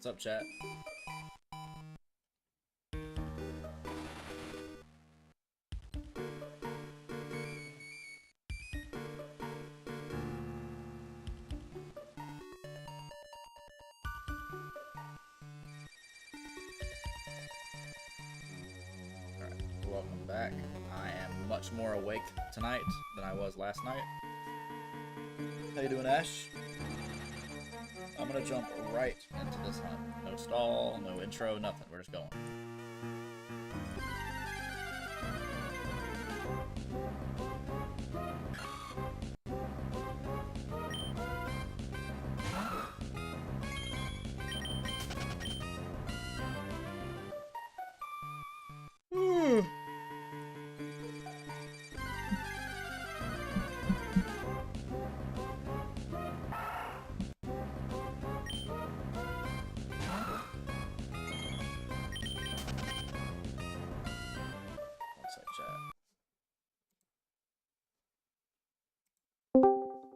What's up, chat? Alright, welcome back. I am much more awake tonight than I was last night. How you doing, Ash? I'm gonna jump right into this hunt. No stall, no intro, nothing. We're just going.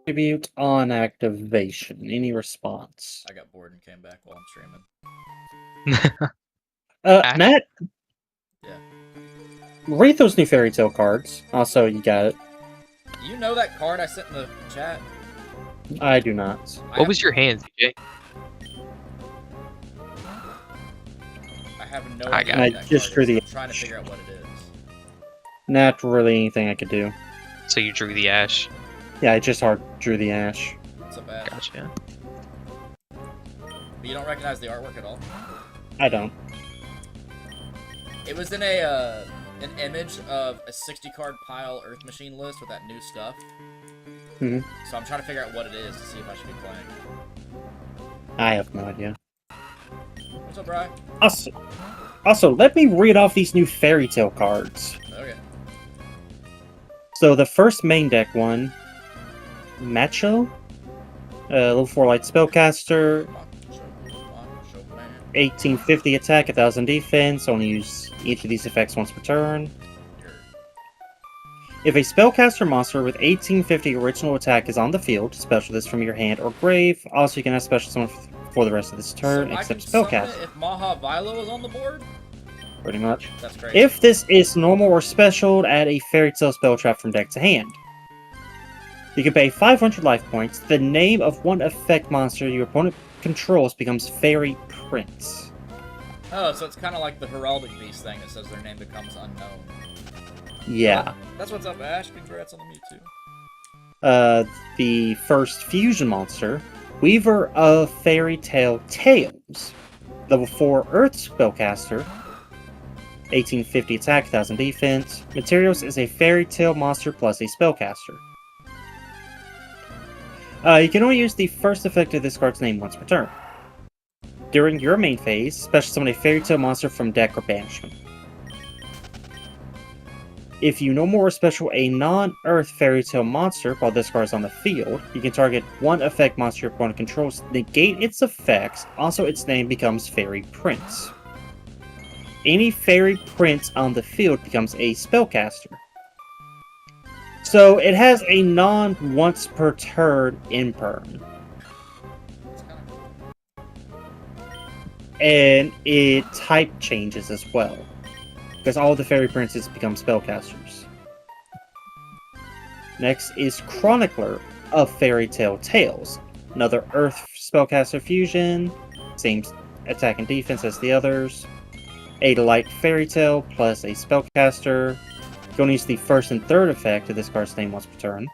Tribute on activation. Any response? I got bored and came back while I'm streaming. Matt? Yeah. Read those new fairy tale cards. Also, you got it. You know that card I sent in the chat? I do not. What was your hand, CJ? I have no I idea got what it. that just card drew is. the I'm trying to figure out what it is. Not really anything I could do. So you drew the ash. Yeah, I just drew the ash. What's up, Ash? Gotcha. But you don't recognize the artwork at all? I don't. It was in an image of a 60-card pile Earth Machine list with that new stuff. Mhm. So I'm trying to figure out what it is to see if I should be playing it. I have no idea. What's up, Bri? Also, let me read off these new fairy tale cards. Okay. So the first main deck one, Macho, level 4 light spellcaster, 1850 attack, 1000 defense. Only use each of these effects once per turn. If a spellcaster monster with 1850 original attack is on the field, special this from your hand or grave. Also, you can have special summon for the rest of this turn, so except I can summon spellcaster. it if Maha Vilo is on the board? Pretty much. That's crazy. If this is normal or special, add a fairy tale spell trap from deck to hand. You can pay 500 life points. The name of one effect monster your opponent controls becomes Fairy Prince. Oh, so it's kind of like the Heraldic Beast thing that says their name becomes unknown. Yeah. That's what's up, Ash. Congrats on the Mewtwo. The first fusion monster, Weaver of Fairy Tale Tales. Level 4 Earth spellcaster. 1850 attack, 1000 defense. Materials is a fairy tale monster plus a spellcaster. You can only use the first effect of this card's name once per turn. During your main phase, special summon a fairy tale monster from deck or banishment. If you no more special a non-Earth fairy tale monster while this card is on the field, you can target one effect monster your opponent controls, negate its effects, also its name becomes Fairy Prince. Any Fairy Prince on the field becomes a spellcaster. So it has a non-once per turn imperm. And it type changes as well. Because all the Fairy Princes become spellcasters. Next is Chronicler of Fairy Tale Tales. Another Earth spellcaster fusion. Same attack and defense as the others. A light fairy tale plus a spellcaster. You can use the first and third effect of this card's name once per turn.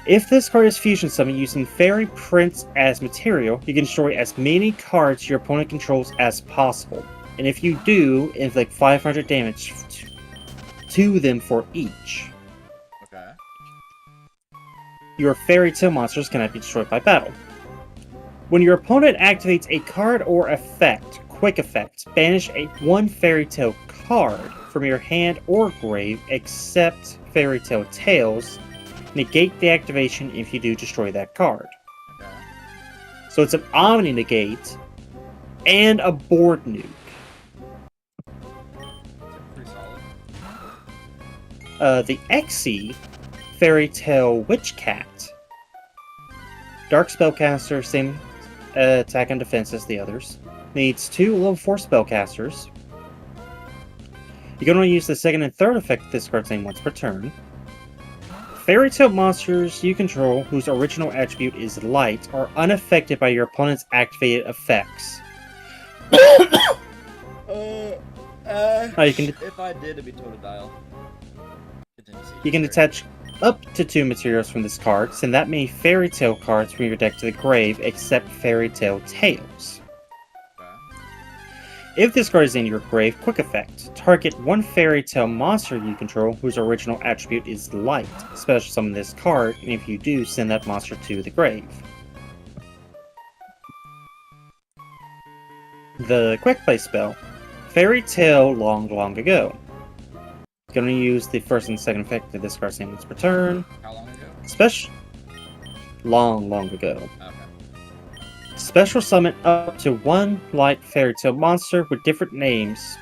If this card is fusion summoned using Fairy Prince as material, you can destroy as many cards your opponent controls as possible. And if you do, inflict 500 damage to them for each. Okay. Your Fairy Tale monsters cannot be destroyed by battle. When your opponent activates a card or effect, quick effect, banish one Fairy Tale card from your hand or grave except Fairy Tale Tales. Negate the activation if you do destroy that card. Okay. So it's an Omni negate and a board nuke. Pretty solid. The Xe Fairy Tale Witch Cat. Dark spellcaster, same attack and defense as the others. Needs 2 level 4 spellcasters. You can only use the second and third effect of this card's name once per turn. Fairy Tale monsters you control, whose original attribute is light, are unaffected by your opponent's activated effects. You can if I did, it'd be total dial. You can detach up to 2 materials from this card. Send that many Fairy Tale cards from your deck to the grave, except Fairy Tale Tales. If this card is in your grave, quick effect. Target 1 Fairy Tale monster you control whose original attribute is light. Special summon this card, and if you do, send that monster to the grave. The quick play spell. Fairy Tale Long Long Ago. Gonna use the first and second effect of this card's name once per turn. How long ago? Special. Long ago. Okay. Special summon up to 1 light Fairy Tale monster with different names,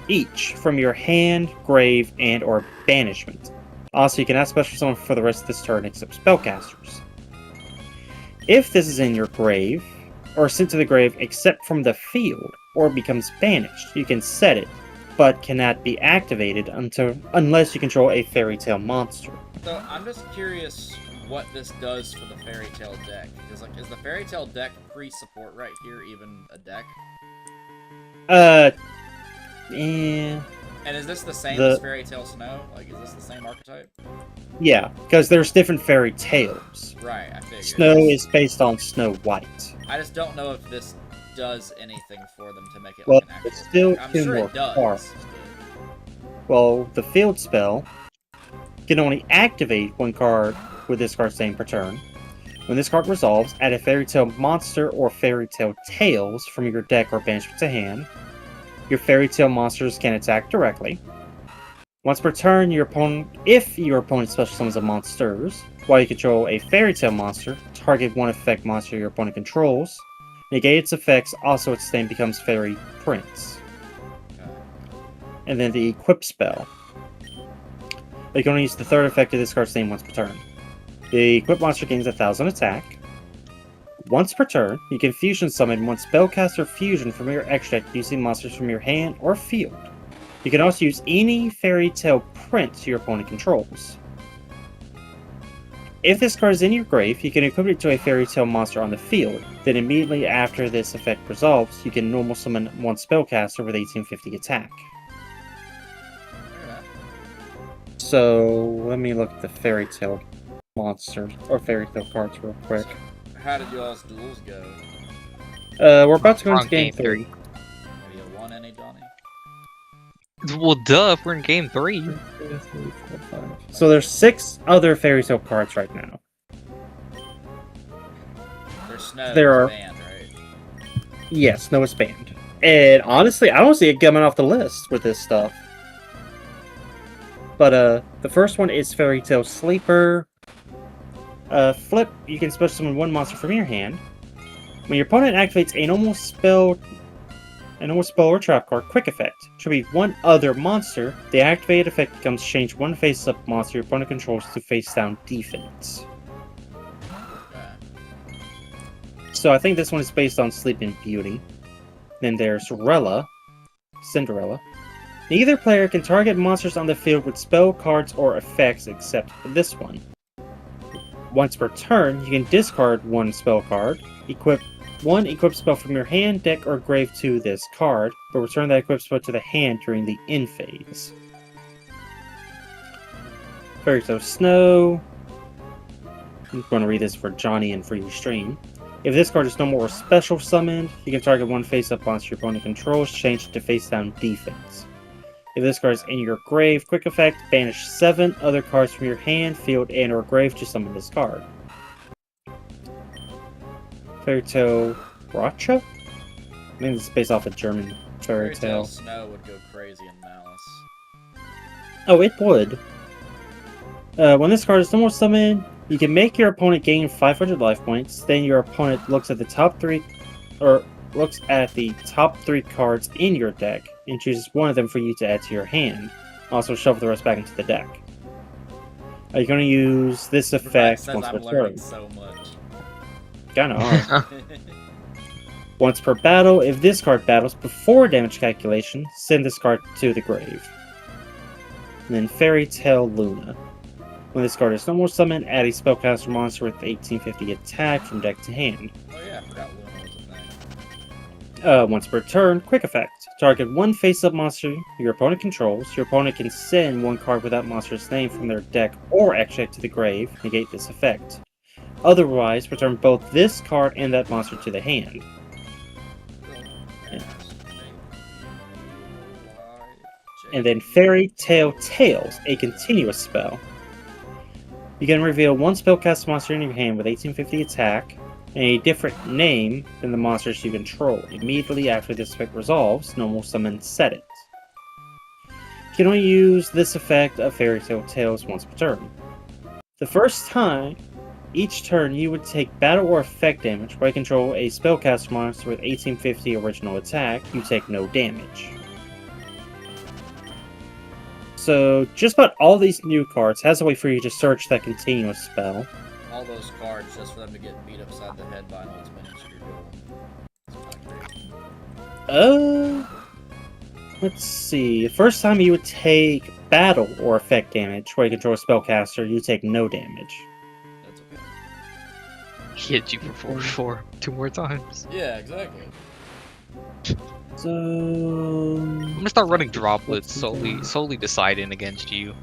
each from your hand, grave, and or banishment. Also, you cannot special summon for the rest of this turn except spellcasters. If this is in your grave, or sent to the grave except from the field, or becomes banished, you can set it, but cannot be activated unless you control a Fairy Tale monster. So I'm just curious what this does for the Fairy Tale deck. Is the Fairy Tale deck pre-support right here even a deck? Yeah. And is this the same as Fairy Tale Snow? Like, is this the same archetype? Yeah, because there's different fairy tales. Right, I figured. Snow is based on Snow White. I just don't know if this does anything for them to make it Well, like an actual it's still deck. I'm 2 sure more it does. cards. Well, the field spell can only activate 1 card with this card's name per turn. When this card resolves, add a Fairy Tale monster or Fairy Tale Tales from your deck or banishment to hand. Your Fairy Tale monsters can attack directly. Once per turn, if your opponent special summons a monsters, while you control a Fairy Tale monster, target 1 effect monster your opponent controls. Negate its effects, also its name becomes Fairy Prince. And then the equip spell. You can only use the third effect of this card's name once per turn. The equip monster gains 1,000 attack. Once per turn, you can fusion summon 1 spellcaster fusion from your extra deck using monsters from your hand or field. You can also use any Fairy Tale Prince your opponent controls. If this card is in your grave, you can equip it to a Fairy Tale monster on the field. Then immediately after this effect resolves, you can normal summon 1 spellcaster with 1850 attack. So, let me look at the Fairy Tale monster, or Fairy Tale cards real quick. How did y'all's duels go? We're about to go into game 3. Have you won any, Johnny? Well, duh, if we're in game 3. So there's 6 other Fairy Tale cards right now. There's Snow There are- banned, right? Yes, Snow is banned. And honestly, I don't see it coming off the list with this stuff. But the first one is Fairy Tale Sleeper. Flip, you can special summon 1 monster from your hand. When your opponent activates a normal spell or trap card, quick effect, tribute 1 other monster, the activated effect becomes change 1 face-up monster your opponent controls to face-down defense. Okay. So I think this one is based on Sleeping Beauty. Then there's Cinderella. Neither player can target monsters on the field with spell cards or effects except this one. Once per turn, you can discard 1 spell card, equip 1 equip spell from your hand, deck, or grave to this card, but return that equip spell to the hand during the end phase. Fairy Tale Snow. I'm going to read this for Johnny and for your stream. If this card is no more special summoned, you can target 1 face-up monster your opponent controls, change it to face-down defense. If this card is in your grave, quick effect, banish 7 other cards from your hand, field, and or grave to summon this card. Fairy Tale Racha? I think this is based off a German fairy tale. Snow would go crazy in Malice. Oh, it would. When this card is no more summoned, you can make your opponent gain 500 life points. Then your opponent looks at the top 3 cards in your deck and chooses 1 of them for you to add to your hand. Also shuffle the rest back into the deck. You're going to use this effect once per turn. So much. Kinda are. Once per battle, if this card battles before damage calculation, send this card to the grave. And then Fairy Tale Luna. When this card is no more summoned, add a spellcaster monster with 1850 attack from deck to hand. Oh yeah, I forgot Luna was a thing. Once per turn, quick effect. Target one face-up monster your opponent controls. Your opponent can send one card with that monster's name from their deck or extract to the grave. Negate this effect. Otherwise, return both this card and that monster to the hand. And then Fairy Tale Tales, a continuous spell. You can reveal one spellcast monster in your hand with 1850 attack and a different name than the monsters you control. Immediately after this effect resolves, normal summon set it. You can only use this effect of Fairy Tale Tales once per turn. The first time, each turn you would take battle or effect damage where you control a spellcaster monster with 1850 original attack. You take no damage. So, just about all these new cards has a way for you to search that continuous spell. All those cards just for them to get beat upside the head by an ultimate insecure. Let's see. The first time you would take battle or effect damage where you control a spellcaster, you take no damage. That's okay. He hit you for 4 2 more times. Yeah, exactly. So I'm gonna start running droplets solely deciding against you.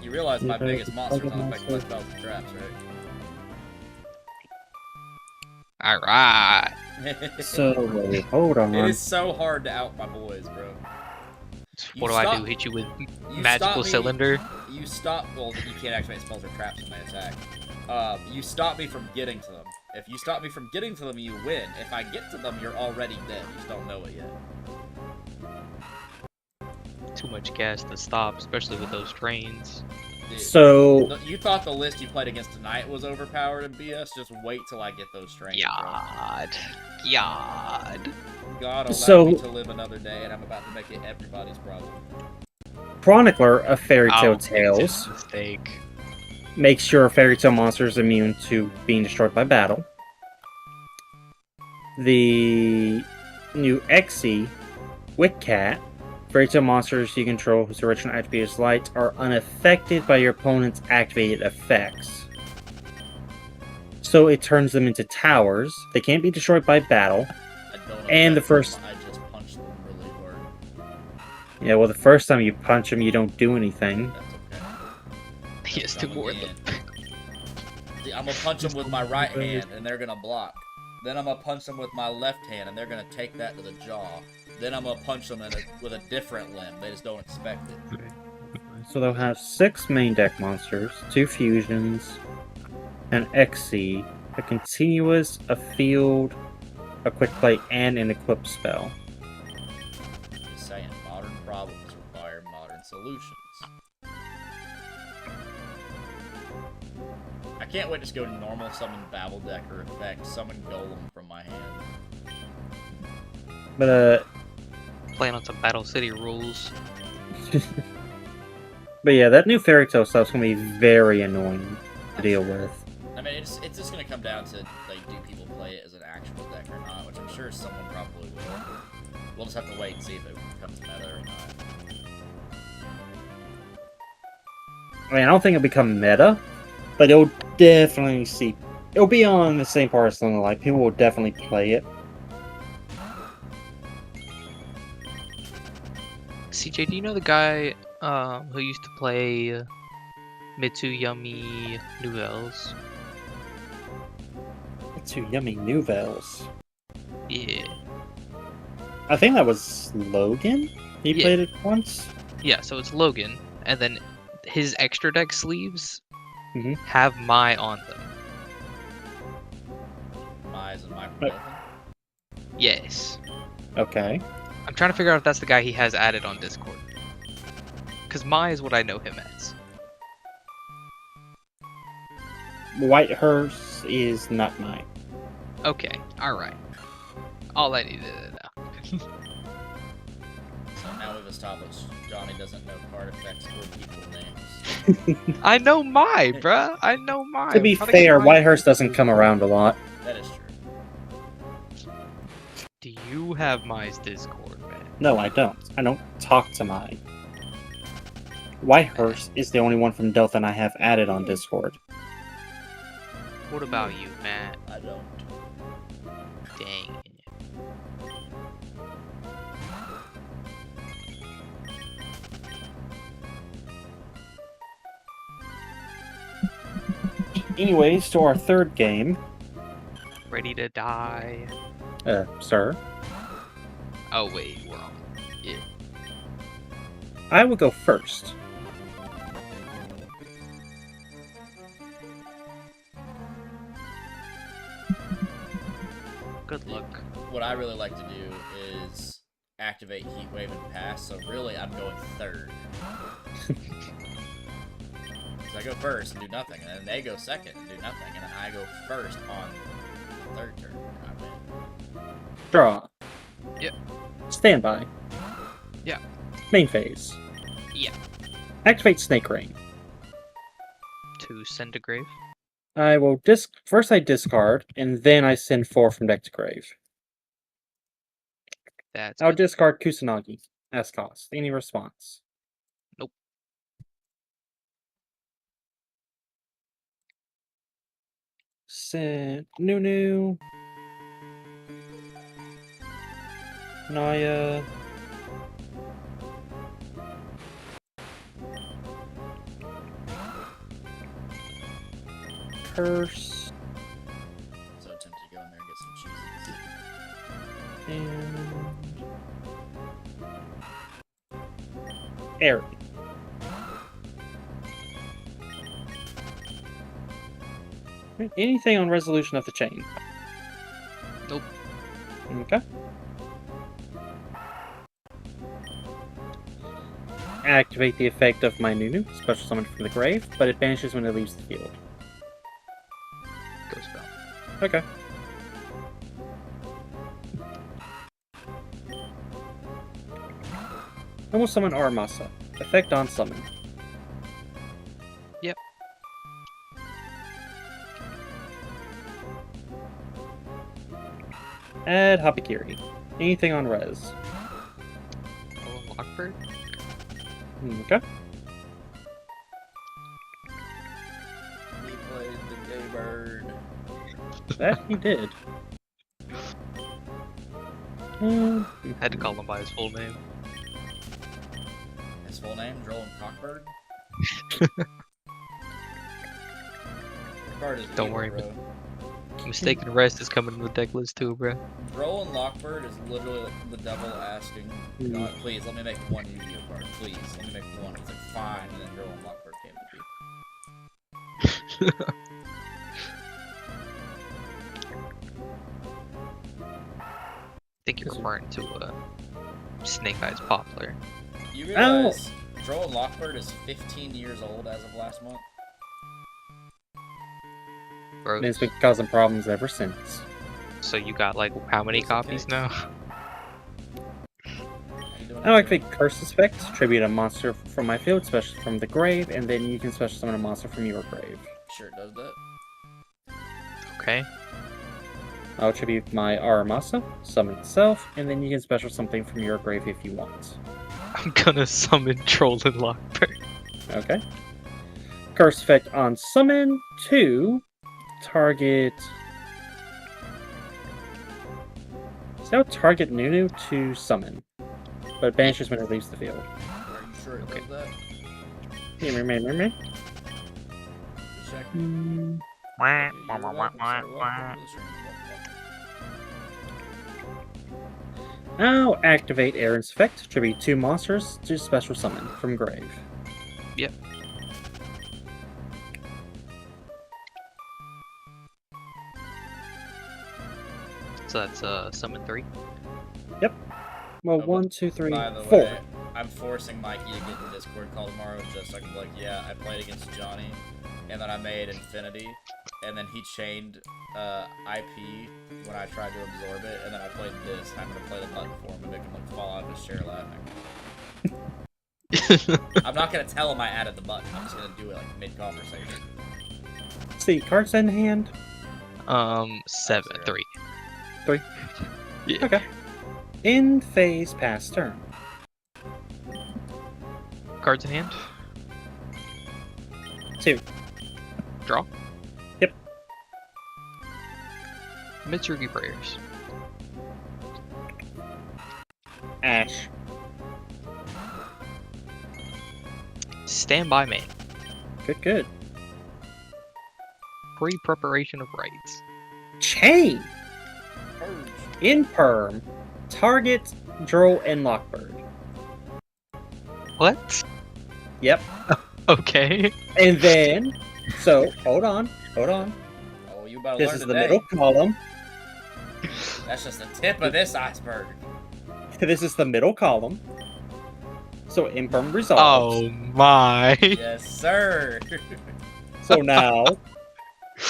You realize my Okay, biggest monster is target unaffected by monster. spells and traps, Alright. right? So wait, hold on. It is so hard to out my boys, bro. What do I do? Hit you with You magical stop me- cylinder? You stop. Well, you can't activate spells or traps when they attack. You stop me from getting to them. If you stop me from getting to them, you win. If I get to them, you're already dead. You just don't know it yet. Too much gas to stop, especially with those trains. Dude, So you thought the list you played against tonight was overpowered in BS? Just wait till I get those trains, bro. God. God allow So- me to live another day, and I'm about to make it everybody's problem. Chronicler of Fairy Tale Oh, Tales mistake. makes sure Fairy Tale monsters immune to being destroyed by battle. The new Exy, Witcat, Fairy Tale monsters you control whose original attribute is light are unaffected by your opponent's activated effects. So it turns them into towers. They can't be destroyed by battle. I don't And the affect first- them, I just punched them really hard. Yeah, well, the first time you punch them, you don't do anything. That's okay. He has 2 more of them. See, I'm gonna punch them with my right hand, and they're gonna block. Then I'm gonna punch them with my left hand, and they're gonna take that to the jaw. Then I'm gonna punch them with a different limb. They just don't expect it. So they'll have 6 main deck monsters, 2 fusions, an Exy, a continuous, a field, a quick play, and an equip spell. Just saying, modern problems require modern solutions. I can't wait to just go normal summon Babel Decker effect, summon Golem from my hand. But Playing on some Battle City rules. but yeah, that new Fairy Tale stuff's gonna be very annoying to deal with. I mean, it's just gonna come down to, like, do people play it as an actual deck or not, which I'm sure someone probably will. We'll just have to wait and see if it becomes meta or not. I mean, I don't think it'll become meta, but it'll definitely see. It'll be on the same par as Luna Light. People will definitely play it. CJ, do you know the guy who used to play Mitsuyami Nouvelles? Two yummy nouvelles. Yeah. I think that was Logan. He Yeah. played it once. Yeah, so it's Logan, and then his extra deck sleeves Mhm. have Mai on them. Mize and Micro Yes. Okay. I'm trying to figure out if that's the guy he has added on Discord. Because Mai is what I know him as. Whitehurst is not mine. Okay, alright. All I needed to know. So now we've established Johnny doesn't know card effects or people names. I know Mai, bruh. I know Mai. To be I'm trying get fair, Mai. Whitehurst doesn't come around a lot. That is true. You have Mai's Discord, man. No, I don't. I don't talk to Mai. Whitehurst is the only one from Delta I have added on Discord. What about you, Matt? I don't. Dang it. Anyways, to our third game. Ready to die. Sir. Oh, wait, we're on. Yeah. I will go first. Good luck. What I really like to do is activate Heat Wave and pass, so really I'm going third. Because I go first and do nothing, and then they go second and do nothing, and then I go first on the third turn, and I win. Draw. Yep. Standby. Yeah. Main phase. Yeah. Activate Snake Rain. To send to grave. I will first I discard, and then I send 4 from deck to grave. That's I'll good. discard Kusanagi as cost. Any response? Nope. Send Nunu. Naya. Curse. So tempted to go in there and get some cheeses. And Aaron. Anything on resolution of the chain? Nope. Okay. Activate the effect of my Nunu, special summon from the grave, but it vanishes when it leaves the field. Go spell. Okay. I will summon Aramasa. Effect on summon. Yep. Add Hapikiri. Anything on res. Oh, Lockbird? Okay. He played the gay bird. That he did. Had to call him by his full name. His full name, Droll and Cockbird? Bird is Don't evil, worry, bro. Mistaken Rest is coming to the deck list too, bro. Droll and Lockbird is literally like the devil asking God, please let me make one Yu-Gi-Oh card. Please, let me make one. It's like, fine, and then Droll and Lockbird came to be. I think you're referring to Snake Eyes Poplar. You realize Droll and Lockbird is 15 years old as of last month? Bro, And it's been causing problems ever since. so you got like how many Piece of copies cake. now? How you doing, I'll Joe? activate Curse Effect, tribute a monster from my field, special from the grave, and then you can special summon a monster from your grave. Sure it does that. Okay. I'll tribute my Aramasa, summon itself, and then you can special something from your grave if you want. I'm gonna summon Troll and Lockbird. Okay. Curse Effect on summon to target. So target Nunu to summon, but it banishes when it leaves the field. Are you sure it Okay. does that? Me. Just check. Wah, Okay, wah, you're wah, welcome, wah, sir. wah. Welcome to the stream. Welcome. I'll activate Aaron's effect, tribute 2 monsters to special summon from grave. Yep. So that's summon 3. Well, Oh, 1, 2, 3, By the 4. way, I'm forcing Mikey to get the Discord call tomorrow just so I can be like, yeah, I played against Johnny, and then I made Infinity, and then he chained IP when I tried to absorb it, and then I played this, and I'm gonna play the button for him and make him like fall out of his chair laughing. I'm not gonna tell him I added the button, I'm just gonna do it like mid-conversation. See, cards in hand. 7, 3. 3. Yeah. Okay. In phase pass turn. Cards in hand. 2. Draw. Yep. Mitsurugi Prayers. Ash. Stand by me. Good. Pre-preparation of rites. Chain. Purge. In perm. Target, Droll, and Lockbird. What? Yep. Okay. And then, so, hold on. Oh, you better This learn is the today. middle column. That's just the tip of this iceberg. This is the middle column. So imperm resolves. Oh my. Yes, sir. So now,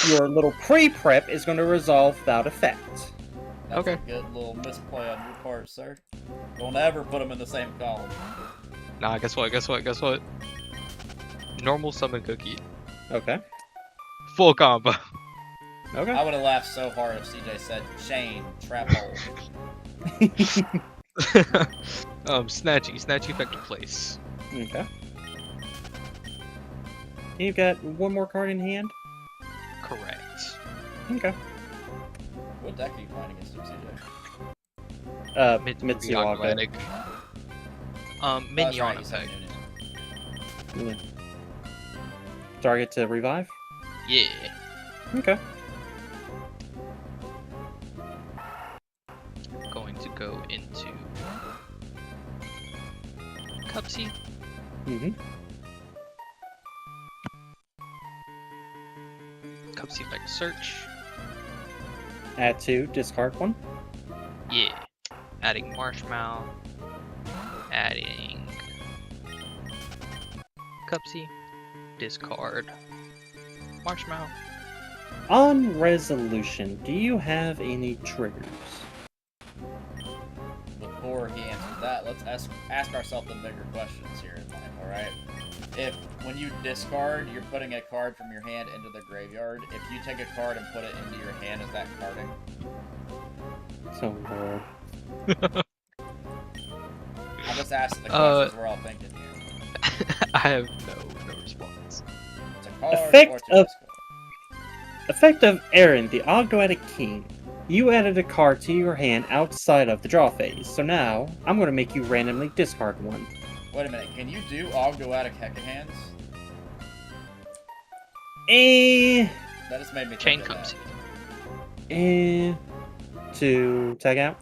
your little pre-prep is going to resolve without effect. That's Okay. a good little misplay on your part, sir. Don't ever put them in the same column. Nah, guess what? Normal summon cookie. Okay. Full combo. Okay. I would have laughed so hard if CJ said chain, trap hole. Snatchy effective place. Okay. You've got one more card in hand? Correct. Okay. What deck are you playing against him, CJ? Mitsurugi. Athletic. Oh, that's Mignon right, you said effect. Noonan. Yeah. Target to revive? Yeah. Okay. Going to go into Cupsy. Mm-hmm. Cupsy effect search. Add 2, discard 1. Yeah. Adding Marshmallow. Adding Cupsy. Discard Marshmallow. On resolution, do you have any triggers? Before he answers that, let's ask ourselves the bigger questions here in life, alright? If, when you discard, you're putting a card from your hand into the graveyard, if you take a card and put it into your hand, is that carding? So, Lord. I'm just asking the questions we're all thinking here. I have no response. It's a card Effect or it's a of- discard? Effect of Aaron, the Ogdoadic King. You added a card to your hand outside of the draw phase, so now I'm going to make you randomly discard one. Wait a minute, can you do Ogdoadic Hecka hands? That just made me Chain think of Cupsy. Eh, to tag out?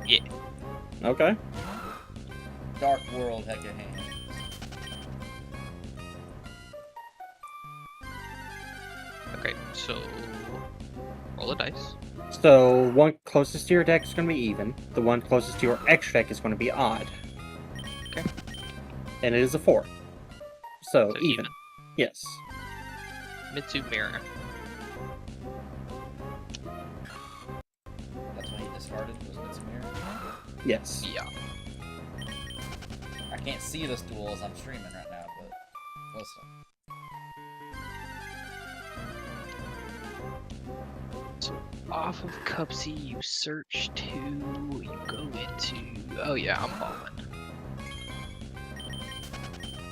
Yeah. Okay. that. Dark World Hecka hands. Okay, so roll a dice. So, one closest to your deck is going to be even. The one closest to your extra deck is going to be odd. Okay. And it is a 4. So, So even. Yes. Mitsu Mirror. That's what he discarded, was Mitsumir? Yes. Yeah. I can't see this duel as I'm streaming right now, but listen. So off of Cupsy, you search to, you go into, oh yeah, I'm falling.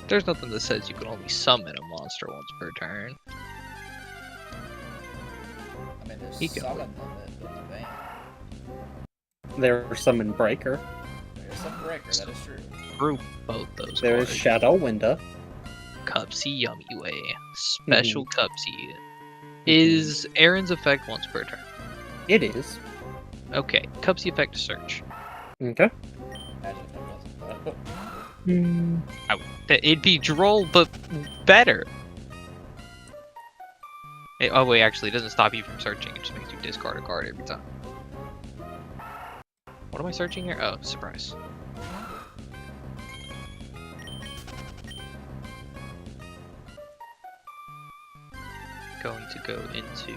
There's nothing that says you can only summon a monster once per turn. I mean, there's He can summon limit, but it's banned. There's Summon Breaker. There's some breaker, that is true. Through both those There is cards. Shadow Window. Cupsy Yummy Way. Special Cupsy. Is Aaron's effect once per turn? It is. Okay, Cupsy effect to search. Okay. Imagine if it wasn't, though. Hmm. It'd be droll, but better. Oh wait, actually, it doesn't stop you from searching. It just makes you discard a card every time. What am I searching here? Oh, surprise. Going to go into...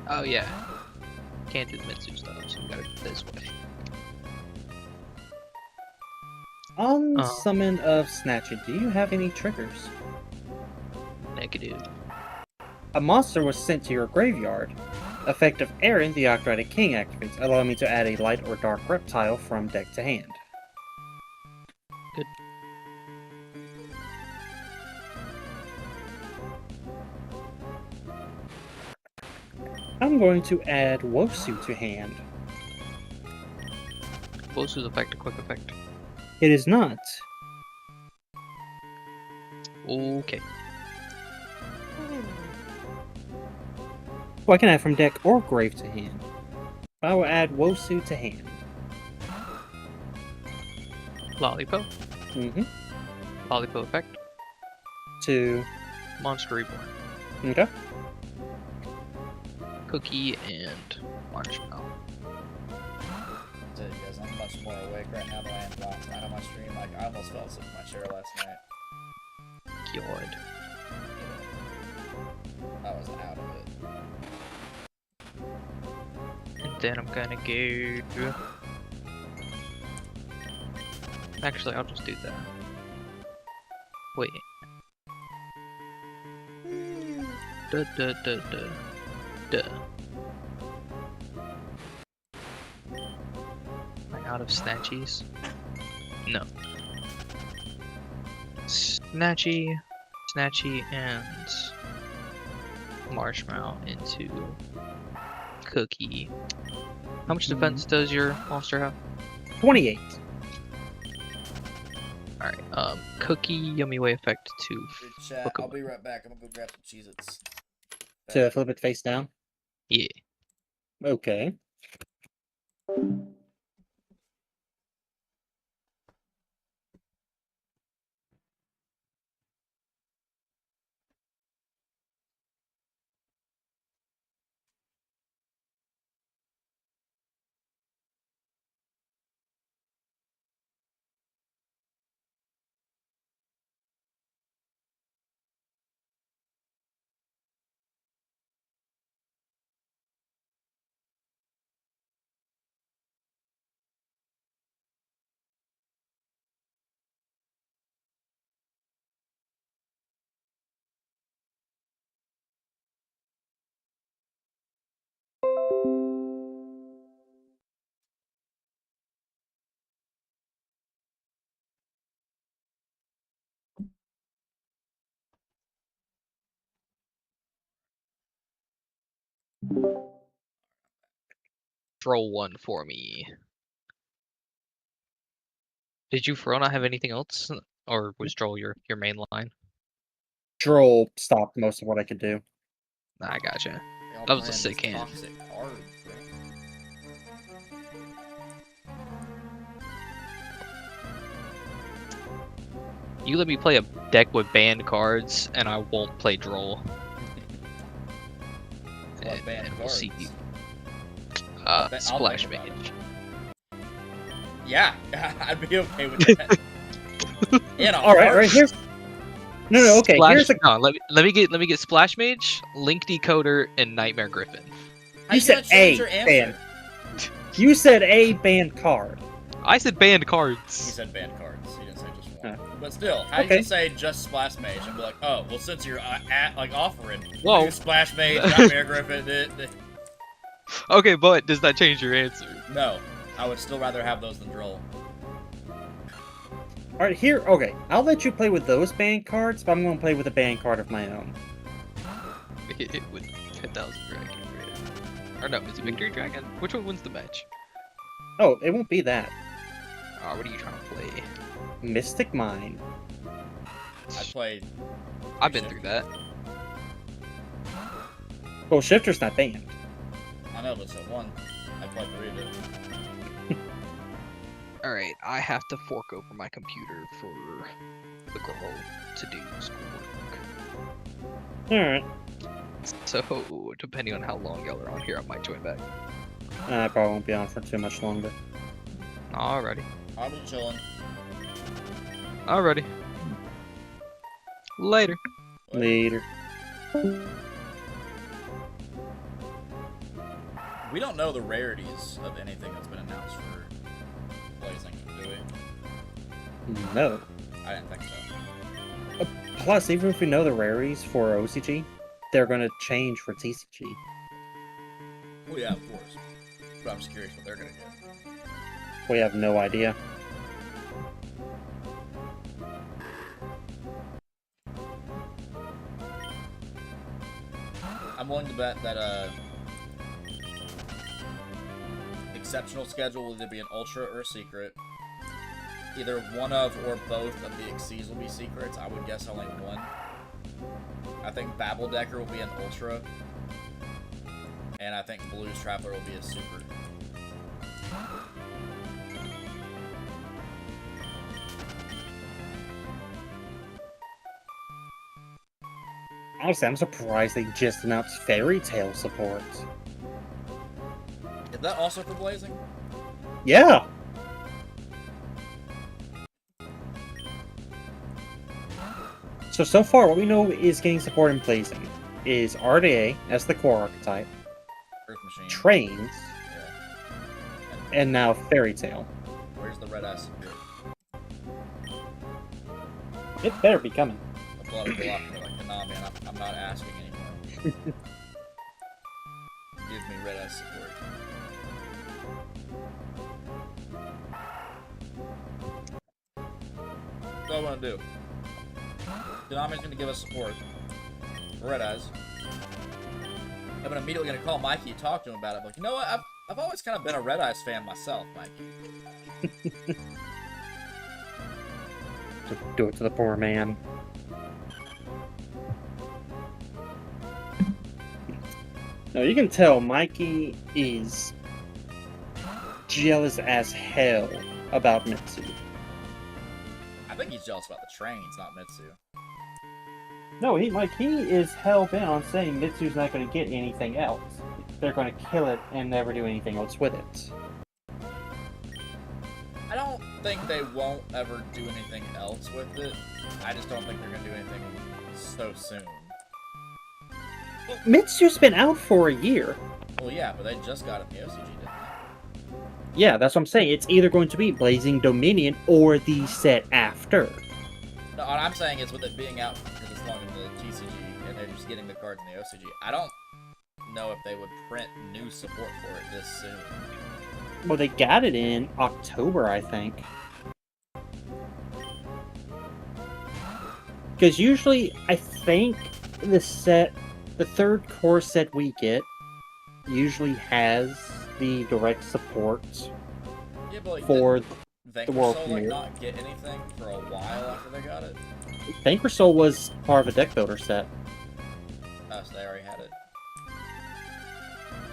Oh yeah. Can't do the Mitsu stuff, so we gotta go this way. On Summon of Snatched, do you have any triggers? Negative. A monster was sent to your graveyard. Effect of Aaron, the Octoritic King activates, allowing me to add a light or dark reptile from deck to hand. Good. I'm going to add Wosu to hand. Wosu's effect, a quick effect. It is not. Okay. Well, I can add from deck or grave to hand. I will add Wosu to hand. Lollipop. Mm-hmm. Lollipop effect. 2. Monster Reborn. Okay. Cookie and Marshmallow. Tell you guys, I'm much more awake right now than I am last night on my stream. Like, I almost fell asleep in my chair last night. God. I was out of it. And then I'm gonna go. Actually, I'll just do that. Wait. Duh, duh, duh, duh. Duh. Am I out of snatchies? No. Snatchy, and Marshmallow into Cookie. How much defense does your monster have? 28. Alright, Cookie, Yummy Way effect to Good chat. hook I'll him. be right back. I'm gonna go grab some Cheez-Its. To flip it face down? Yeah. Okay. Roll one for me. Did you, for not have anything else? Or was Droll your main line? Droll stopped most of what I could do. Nah, I gotcha. Y'all That was a playing sick these hand. toxic cards, bro. You let me play a deck with banned cards, and I won't play Droll. What banned We'll cards? see. I'll think Splash about Mage. Yeah, I'd be okay with that. In a All right, heartbeat. here's. No, okay. Splash, Here's a. no, let me get Splash Mage, Link Decoder, and Nightmare Griffin. How You said gonna change A your answer? banned. You said a banned card. I said banned He cards. said banned cards. He didn't say just one. Huh. But still, how do Okay. you say just Splash Mage and be like, oh, well, since you're offering, Whoa. do Splash Mage, Nightmare Griffin. Okay, but does that change your answer? No, I would still rather have those than Droll. All right, here. Okay, I'll let you play with those banned cards, but I'm going to play with a banned card of my own. Hit it with 10,000 Dragon. Or no, is it Victory Dragon? Which one wins the match? Oh, it won't be that. What are you trying to play? Mystic Mine. I played. I've been through that. Well, Shifter's not banned. I know, but so one. I played 3 of it. Alright, I have to fork over my computer for the girl to do schoolwork. All right. So, depending on how long y'all are on here, I might join back. I probably won't be on for too much longer. Alrighty. I'll be chilling. Alrighty. Later. Later. We don't know the rarities of anything that's been announced for Blazing, do we? No. I didn't think so. Plus, even if we know the rarities for OCG, they're going to change for TCG. Well, yeah, of course. But I'm just curious what they're gonna get. We have no idea. I'm willing to bet that exceptional schedule will either be an ultra or a secret. Either one of or both of the Xyz will be secrets. I would guess only one. I think Babbledecker will be an ultra. And I think Blues Traveler will be a super. Honestly, I'm surprised they just announced Fairy Tail support. Is that also for Blazing? Yeah! So far, what we know is getting support in Blazing is RDA as the core archetype, Earth Machine. Trains, Yeah. and now Fairy Tail. Where's the red eye support? It better be coming. A blood of block me like Konami, and I'm not asking anymore. Give me red eye support. That's all I want to do. Konami's going to give us support. Red eyes. I'm immediately going to call Mikey and talk to him about it. But you know what? I've always kind of been a Red Eyes fan myself, Mikey. Do it to the poor man. No, you can tell Mikey is jealous as hell about Mitsu. I think he's jealous about the trains, not Mitsu. No, he is hell bent on saying Mitsu's not going to get anything else. They're going to kill it and never do anything else with it. I don't think they won't ever do anything else with it. I just don't think they're going to do anything so soon. Mitsu's been out for a year. Well, yeah, but they just got it in the OCG, didn't they? Yeah, that's what I'm saying. It's either going to be Blazing Dominion or the set after. No, what I'm saying is with it being out for this long in the TCG and they're just getting the cards in the OCG, I don't know if they would print new support for it this soon. Well, they got it in October, I think. Because usually, I think the third core set we get usually has the direct support Yeah, but like, for Vanquish world Soul premiere. not get anything for a while after they got it? Vanquish Soul was part of a deck builder set. Oh, so they already had it.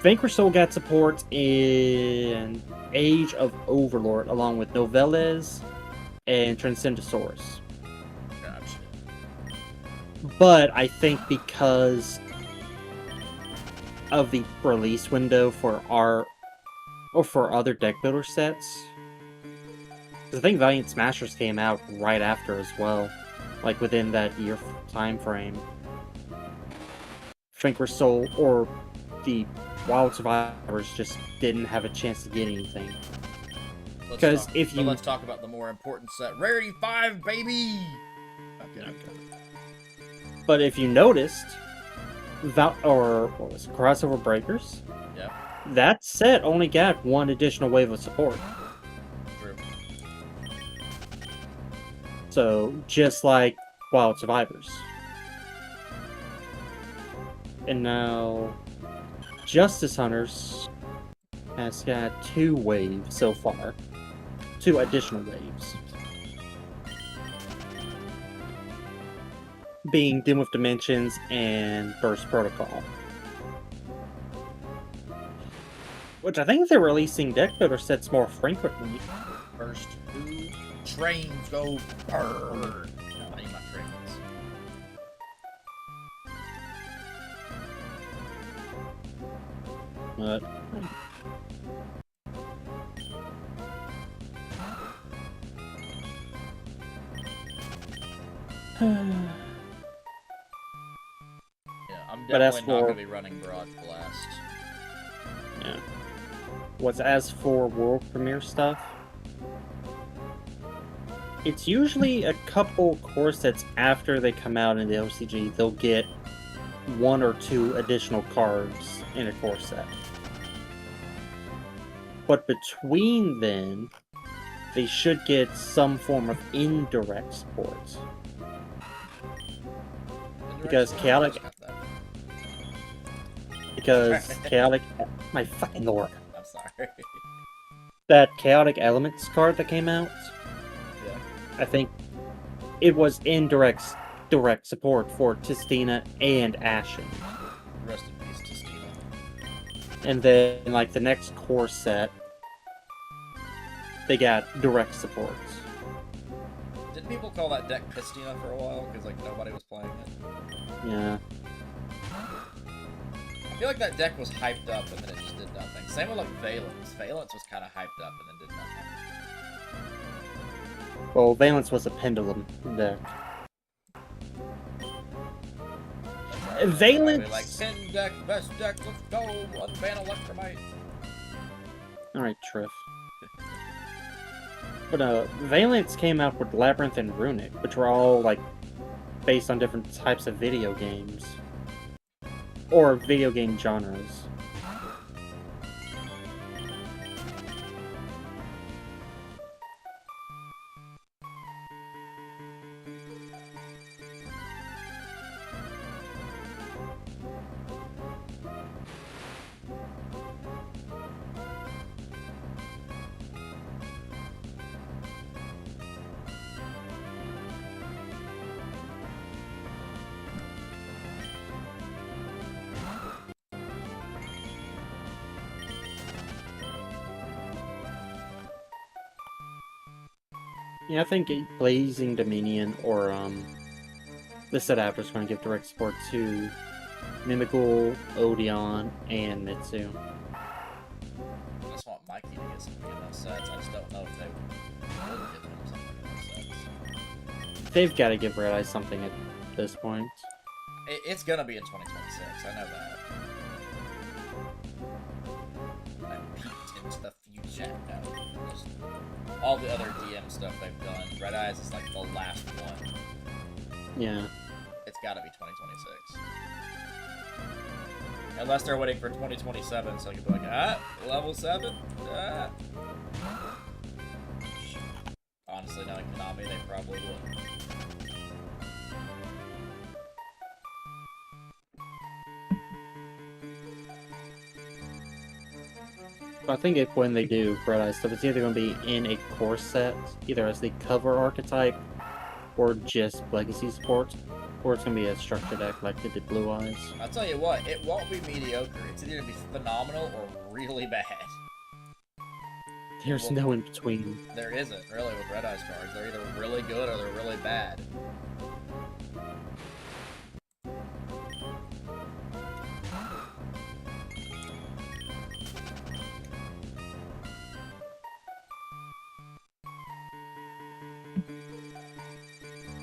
Vanquish Soul got support in Age of Overlord along with Novelles and Transcendosaurus. Gotcha. But I think because of the release window for other deck builder sets, 'cause I think Valiant Smashers came out right after as well, like within that year time frame. Vanquish Soul or the Wild Survivors just didn't have a chance to get anything. Because if you let's talk about the more important set, Rarity 5, baby. Okay. But if you noticed, Crossover Breakers? Yeah. That set only got one additional wave of support. True. So, just like Wild Survivors. And now, Justice Hunters has got 2 waves so far. 2 additional waves. Being Dim with Dimensions and Burst Protocol. Which I think they're releasing deck builder sets more frequently. First 2 trains go burn. No, I need my trains. But Yeah, I'm But as definitely not for- going to be running Barrage Blast. yeah. As for world premiere stuff, it's usually a couple core sets after they come out in the OCG. They'll get 1 or 2 additional cards in a core set. But between then, they should get some form of indirect support. Because chaotic... Because chaotic... My fucking lord. I'm sorry. That chaotic elements card that came out, Yeah. I think it was direct support for Tistina and Ashen. Rest in peace, Tistina. And then, like, the next core set, they got direct support. Didn't people call that deck Pistina for a while? Because, like, nobody was playing it? Yeah. I feel like that deck was hyped up and then it just did nothing. Same with, like, Valence. Valence was kind of hyped up and then did nothing. Well, Valence was a pendulum deck. Valence... Like, 10 deck, best deck, let's go! Unban Electromite! Alright, Triff. But, Valence came out with Labyrinth and Runic, which were all, like, based on different types of video games. Or video game genres. Yeah, I think Blazing Dominion or the set after is going to give direct support to Mimikul, Odeon, and Mitsu. I just want Mikey to get something in those sets. I just don't know if they would give him something in those sets. They've got to give Red Eye something at this point. It's gonna be in 2026, I know that. I peeked into the future. No, just all the other DM stuff they've done. Red Eyes is like the last one. Yeah. It's gotta be 2026. Unless they're waiting for 2027, so you can be like, level 7? Honestly, knowing Konami, they probably would. I think when they do Red Eye stuff, it's either going to be in a core set, either as the cover archetype, or just legacy support, or it's going to be a structure deck like they did Blue Eyes. I'll tell you what, it won't be mediocre. It's either going to be phenomenal or really bad. There's no in between. There isn't, really, with Red Eyes cards. They're either really good or they're really bad.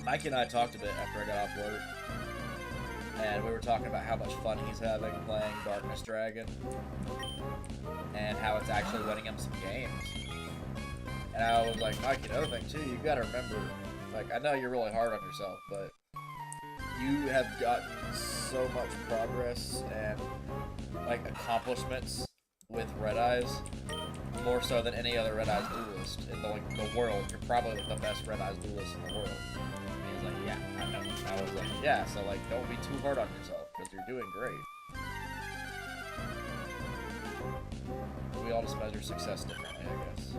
Mikey and I talked a bit after I got off work, and we were talking about how much fun he's having playing Darkness Dragon, and how it's actually winning him some games. And I was like, Mikey, another thing too, you gotta remember, like, I know you're really hard on yourself, but you have gotten so much progress and, like, accomplishments with Red Eyes, more so than any other Red Eyes duelist in the world. You're probably like, the best Red Eyes duelist in the world. And he was like, yeah, I know. I was like, yeah, so like, don't be too hard on yourself, because you're doing great. We all just measure success differently, I guess.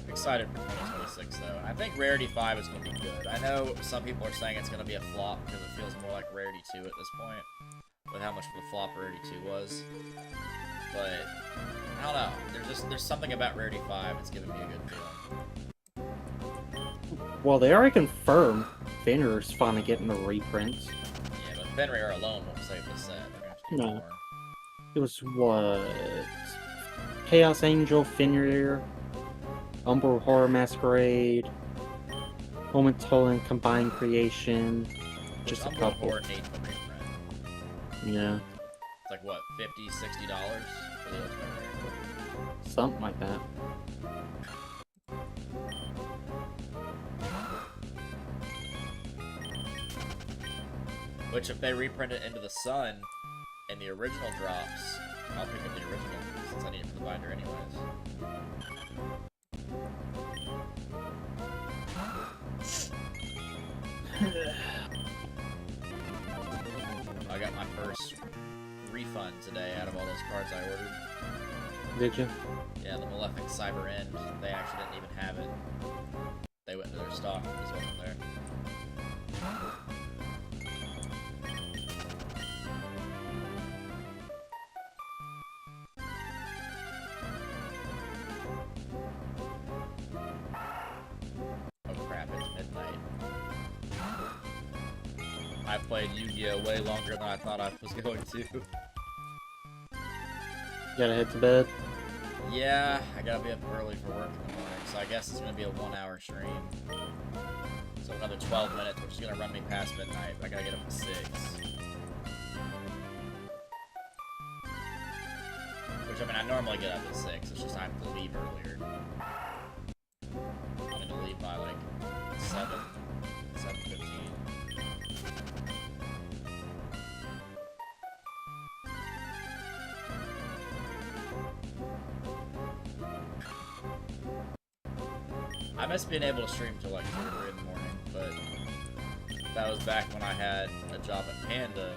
Excited for 2026 though. I think Rarity 5 is going to be good. I know some people are saying it's going to be a flop because it feels more like Rarity 2 at this point, with how much of a flop Rarity 2 was. But, I don't know. There's something about Rarity 5 that's giving me a good feeling. Well, they already confirmed Fenrir's finally getting a reprint. Yeah, but Fenrir alone won't save the set. They're going to have to do No. more. It was what? Chaos Angel, Fenrir, Umbral Horror Masquerade, Momentolan Combined Creation, just a Umbral couple. Horror needs a reprint. Yeah, It's like, what, $50, $60 for the Ultimate Rare? something like that. Which, if they reprint it into the Sun, and the original drops, I'll pick up the original, since I need it for the binder anyways. I got my first refund today out of all those cards I ordered. Did you? Yeah, the Malefic Cyber End, they actually didn't even have it. They went into their stock, it just wasn't there. Oh crap, it's midnight. I've played Yu-Gi-Oh! Way longer than I thought I was going to. Gotta head to bed. Yeah, I gotta be up early for work in the morning, so I guess it's gonna be a 1-hour stream. So another 12 minutes, which is gonna run me past midnight, but I gotta get up at 6. Which, I mean, I normally get up at 6, it's just I have to leave earlier. I'm gonna leave by, like, 7:15. I miss being able to stream till like 2 or 3 in the morning, but that was back when I had a job at Panda,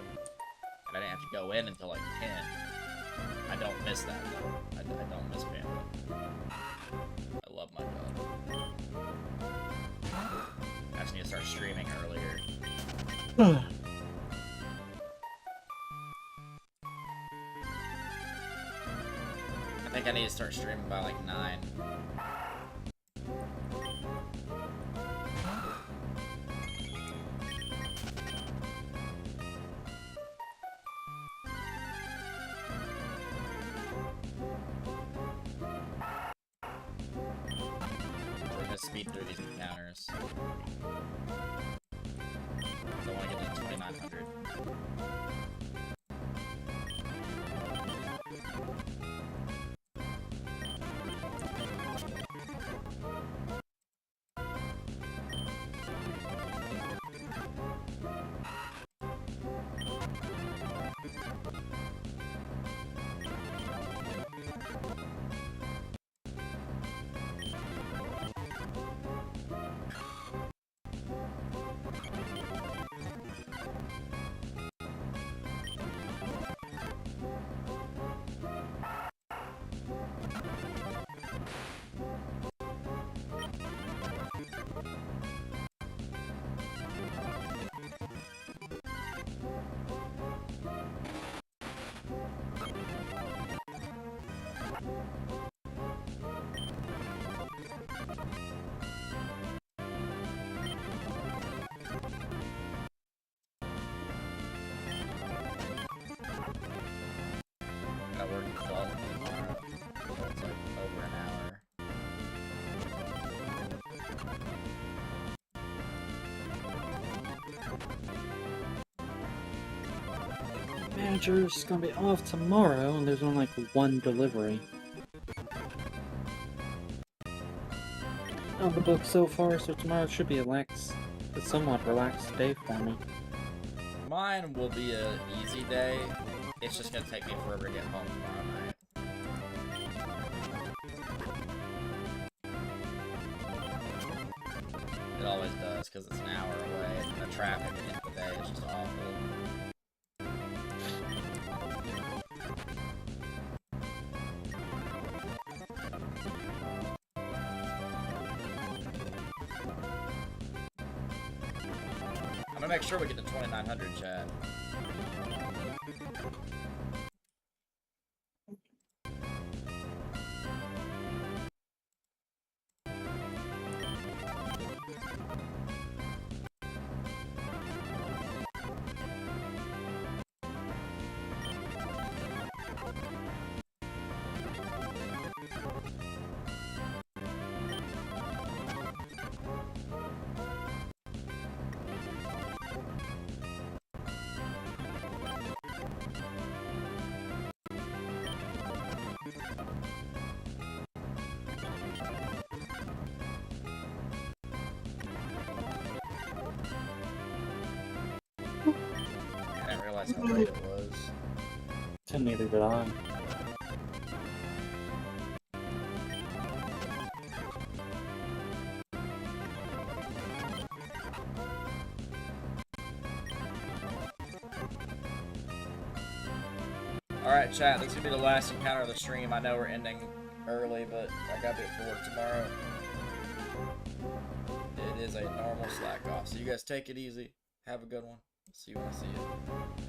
and I didn't have to go in until like 10. I don't miss that though. I don't miss Panda. I love my job. I just need to start streaming earlier. I think I need to start streaming by like 9. Speed through these encounters. I want to get to 2900. I work 12 tomorrow, so it's like over an hour. Manager's gonna be off tomorrow, and there's only like one delivery on the book so far, so tomorrow should be a somewhat relaxed day for me. Mine will be a easy day. It's just gonna take me forever to get home tomorrow night. It always does, because it's an hour away, and the traffic at the end of the day is just awful. gonna make sure we get to 2,900, chat. I didn't realize how late it was. Neither did I. Alright, chat, this is gonna be the last encounter of the stream. I know we're ending early, but I gotta be at work tomorrow. It is a normal slack off. So you guys take it easy. Have a good one. See you when I see you.